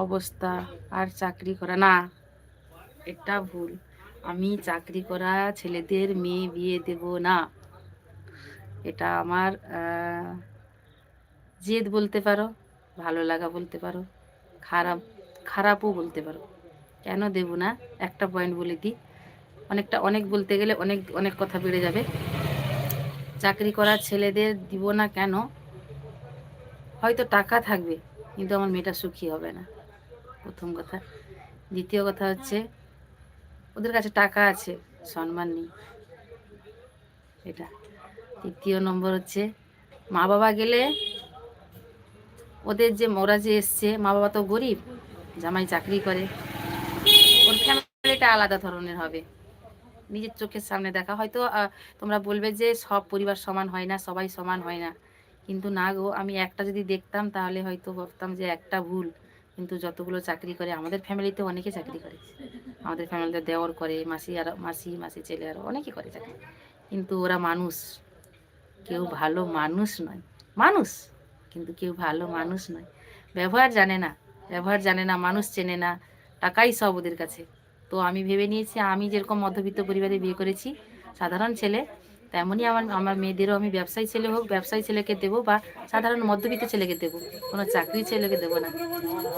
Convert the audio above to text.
অবস্থা। আর চাকরি করা না, এটা ভুল। আমি চাকরি করা ছেলেদের মেয়ে বিয়ে দেব না। এটা আমার জেদ বলতে পারো, ভালো লাগা বলতে পারো, খারাপ খারাপও বলতে পারো। কেন দেব না একটা পয়েন্ট বলে দিই। অনেক বলতে গেলে অনেক অনেক কথা বেড়ে যাবে। চাকরি করা ছেলেদের দিব না কেন? হয়তো টাকা থাকবে, কিন্তু আমার মেয়েটা সুখী হবে না, প্রথম কথা। দ্বিতীয় কথা হচ্ছে ওদের কাছে টাকা আছে, সম্মান নেই, এটা। তৃতীয় নম্বর হচ্ছে মা বাবা গেলে ওদের যে ওরা যে এসছে, মা বাবা তো গরিব, জামাই চাকরি করে, ওর ফ্যামিলিটা আলাদা ধরনের হবে। নিজের চোখের সামনে দেখা। হয়তো তোমরা বলবে যে সব পরিবার সমান হয় না, সবাই সমান হয় না, কিন্তু না গো, আমি একটা যদি দেখতাম তাহলে হয়তো ভাবতাম যে একটা ভুল। কিন্তু যতগুলো চাকরি করে, আমাদের ফ্যামিলিতে অনেকে চাকরি করে, আমাদের ফ্যামিলিতে দেওর করে, মাসি আর মাসি ছেলে আরও অনেকে করে চাকরি, কিন্তু ওরা মানুষ, কেউ ভালো মানুষ নয়। মানুষ, কিন্তু কেউ ভালো মানুষ নয়। ব্যবহার জানে না, ব্যবহার জানে না, মানুষ চেনে না, টাকাই সব ওদের কাছে। তো আমি ভেবে নিয়েছি, আমি যেরকম মধ্যবিত্ত পরিবারে বিয়ে করেছি, সাধারণ ছেলে, তেমনই আমার আমার মেয়েদেরও আমি ব্যবসায়ী ছেলে হোক, ব্যবসায়ী ছেলেকে দেবো, বা সাধারণ মধ্যবিত্ত ছেলেকে দেবো, কোনো চাকরি ছেলেকে দেবো না।